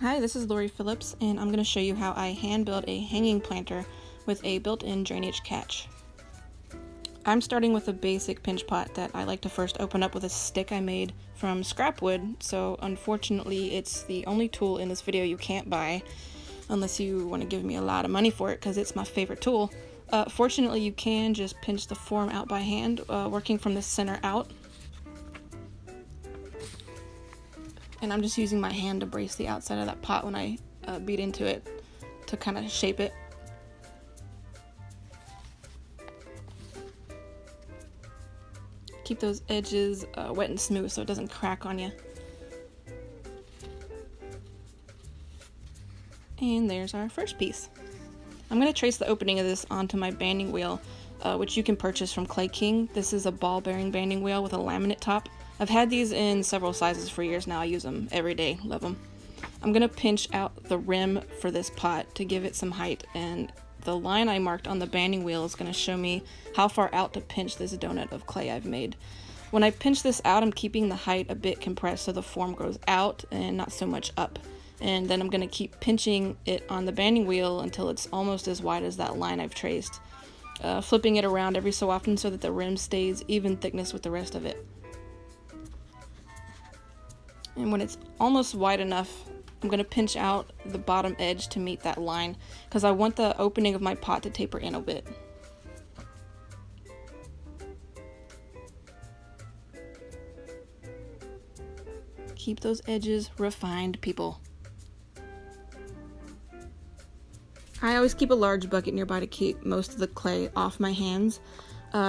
Hi, this is Lori Phillips, and I'm going to show you how I hand build a hanging planter with a built-in drainage catch. I'm starting with a basic pinch pot that I like to first open up with a stick I made from scrap wood, so unfortunately it's the only tool in this video you can't buy unless you want to give me a lot of money for it because it's my favorite tool. Fortunately, you can just pinch the form out by hand, working from the center out. And I'm just using my hand to brace the outside of that pot when I beat into it to kind of shape it. Keep those edges wet and smooth so it doesn't crack on you. And there's our first piece. I'm going to trace the opening of this onto my banding wheel, which you can purchase from Clay King. This is a ball bearing banding wheel with a laminate top. I've had these in several sizes for years now. I use them every day, love them. I'm going to pinch out the rim for this pot to give it some height, and the line I marked on the banding wheel is going to show me how far out to pinch this donut of clay I've made. When I pinch this out, I'm keeping the height a bit compressed so the form grows out and not so much up. And then I'm going to keep pinching it on the banding wheel until it's almost as wide as that line I've traced, flipping it around every so often so that the rim stays even thickness with the rest of it. And when it's almost wide enough, I'm going to pinch out the bottom edge to meet that line because I want the opening of my pot to taper in a bit. Keep those edges refined, people. I always keep a large bucket nearby to keep most of the clay off my hands.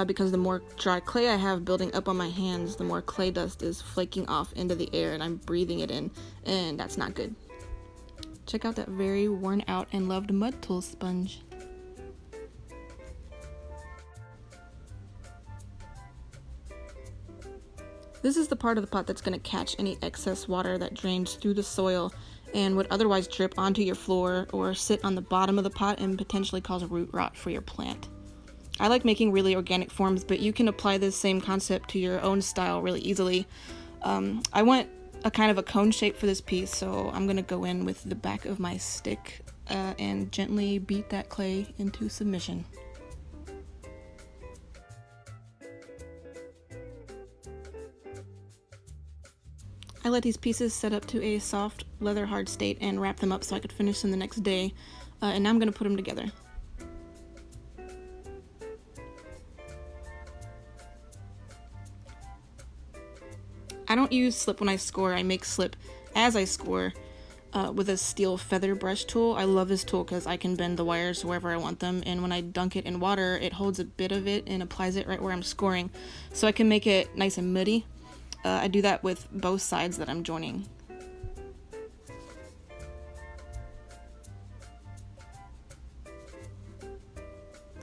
Because the more dry clay I have building up on my hands, the more clay dust is flaking off into the air and I'm breathing it in, and that's not good. Check out that very worn out and loved mud tool sponge. This is the part of the pot that's going to catch any excess water that drains through the soil and would otherwise drip onto your floor or sit on the bottom of the pot and potentially cause root rot for your plant. I like making really organic forms, but you can apply this same concept to your own style really easily. I want a kind of a cone shape for this piece, so I'm going to go in with the back of my stick and gently beat that clay into submission. I let these pieces set up to a soft leather hard state and wrap them up so I could finish them the next day, and now I'm going to put them together. I don't use slip when I score, I make slip as I score with a steel feather brush tool. I love this tool because I can bend the wires wherever I want them, and when I dunk it in water, it holds a bit of it and applies it right where I'm scoring, so I can make it nice and muddy. I do that with both sides that I'm joining.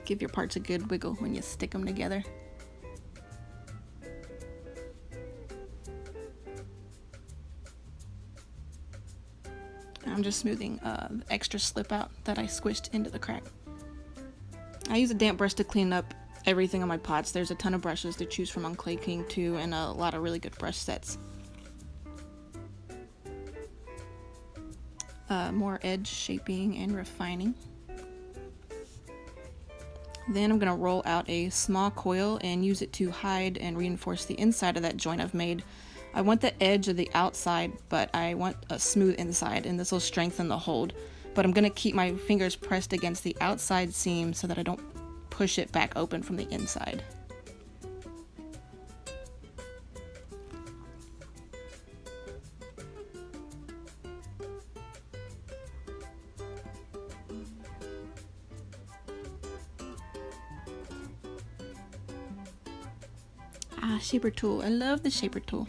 Give your parts a good wiggle when you stick them together. I'm just smoothing the extra slip out that I squished into the crack. I use a damp brush to clean up everything on my pots. There's a ton of brushes to choose from on Clay King too, and a lot of really good brush sets. More edge shaping and refining. Then I'm going to roll out a small coil and use it to hide and reinforce the inside of that joint I've made. I want the edge of the outside, but I want a smooth inside, and this will strengthen the hold. But I'm going to keep my fingers pressed against the outside seam so that I don't push it back open from the inside. Shaper tool. I love the shaper tool.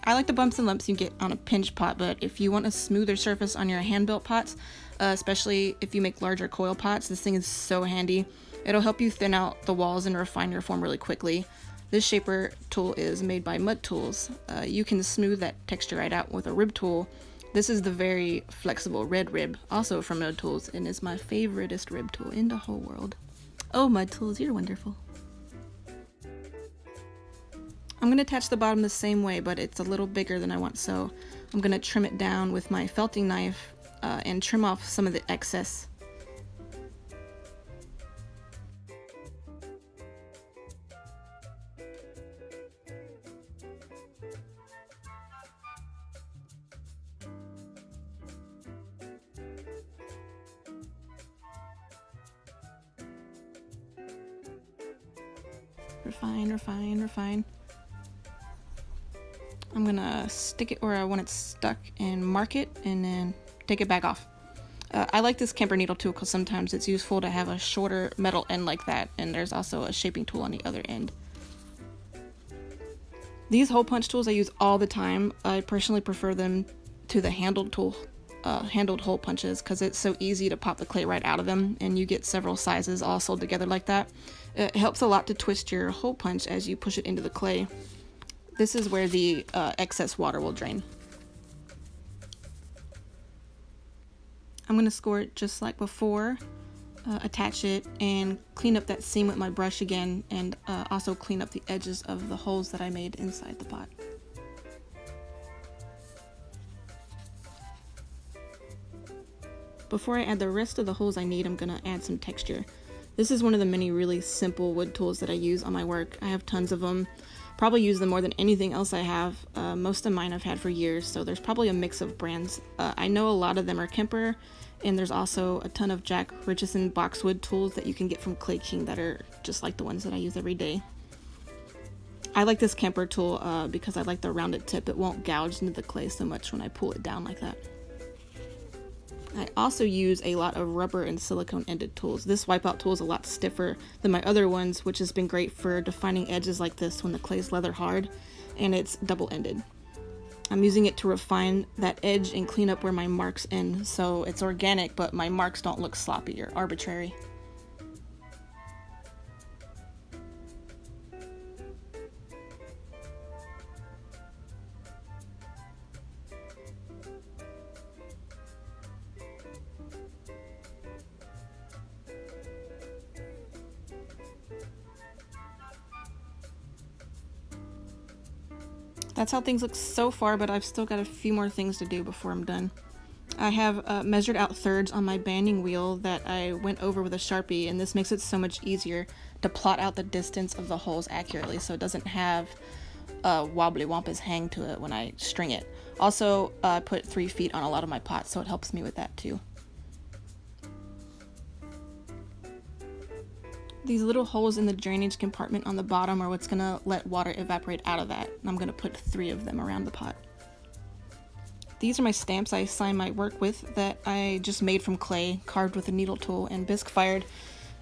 I like the bumps and lumps you get on a pinch pot, but if you want a smoother surface on your hand-built pots, especially if you make larger coil pots, this thing is so handy. It'll help you thin out the walls and refine your form really quickly. This shaper tool is made by Mud Tools. You can smooth that texture right out with a rib tool. This is the very flexible red rib, also from Mud Tools, and is my favoriteest rib tool in the whole world. Oh, Mud Tools, you're wonderful. I'm going to attach the bottom the same way, but it's a little bigger than I want, so I'm going to trim it down with my felting knife and trim off some of the excess. Refine, refine, refine. I'm gonna stick it where I want it stuck and mark it, and then take it back off. I like this camper needle tool because sometimes it's useful to have a shorter metal end like that, and there's also a shaping tool on the other end. These hole punch tools I use all the time. I personally prefer them to the handled hole punches because it's so easy to pop the clay right out of them, and you get several sizes all sold together like that. It helps a lot to twist your hole punch as you push it into the clay. This is where the excess water will drain. I'm going to score it just like before, attach it, and clean up that seam with my brush again, and also clean up the edges of the holes that I made inside the pot. Before I add the rest of the holes I need, I'm going to add some texture. This is one of the many really simple wood tools that I use on my work. I have tons of them. Probably use them more than anything else I have. Most of mine I've had for years, so there's probably a mix of brands. I know a lot of them are Kemper, and there's also a ton of Jack Richardson boxwood tools that you can get from Clay King that are just like the ones that I use every day. I like this Kemper tool because I like the rounded tip. It won't gouge into the clay so much when I pull it down like that. I also use a lot of rubber and silicone ended tools. This wipeout tool is a lot stiffer than my other ones, which has been great for defining edges like this when the clay is leather hard, and it's double ended. I'm using it to refine that edge and clean up where my marks end, so it's organic, but my marks don't look sloppy or arbitrary. That's how things look so far, but I've still got a few more things to do before I'm done. I have measured out thirds on my banding wheel that I went over with a Sharpie, and this makes it so much easier to plot out the distance of the holes accurately so it doesn't have a wobbly wampus hang to it when I string it. Also, I put 3 feet on a lot of my pots, so it helps me with that too. These little holes in the drainage compartment on the bottom are what's gonna let water evaporate out of that, and I'm gonna put 3 of them around the pot. These are my stamps I sign my work with that I just made from clay, carved with a needle tool and bisque fired.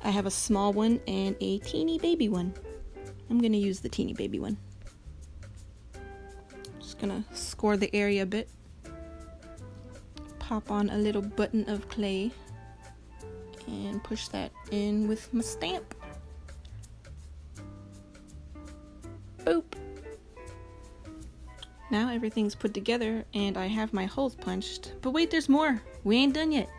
I have a small one and a teeny baby one. I'm gonna use the teeny baby one. Just gonna score the area a bit. Pop on a little button of clay and push that in with my stamp. Boop. Now everything's put together and I have my holes punched. But wait, there's more. We ain't done yet.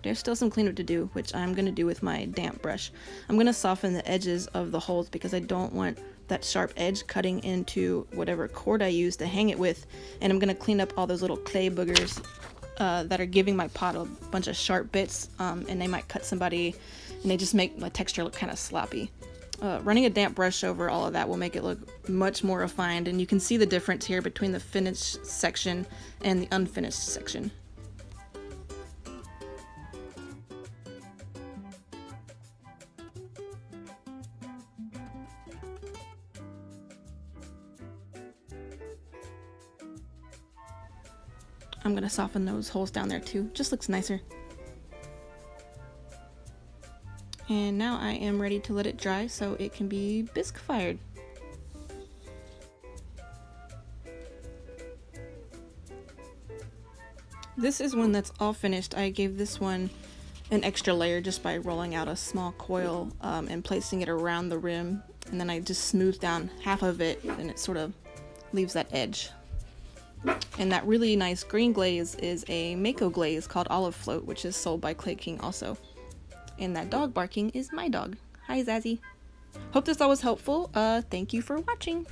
There's still some cleanup to do, which I'm gonna do with my damp brush. I'm gonna soften the edges of the holes because I don't want that sharp edge cutting into whatever cord I use to hang it with. And I'm gonna clean up all those little clay boogers that are giving my pot a bunch of sharp bits, and they might cut somebody, and they just make my texture look kind of sloppy. Running a damp brush over all of that will make it look much more refined, and you can see the difference here between the finished section and the unfinished section. I'm gonna soften those holes down there too, just looks nicer. And now I am ready to let it dry so it can be bisque fired. This is one that's all finished. I gave this one an extra layer just by rolling out a small coil and placing it around the rim, and then I just smoothed down half of it and it sort of leaves that edge. And that really nice green glaze is a Mako glaze called Olive Float, which is sold by Clay King also. And that dog barking is my dog. Hi, Zazzy. Hope this all was helpful. Thank you for watching.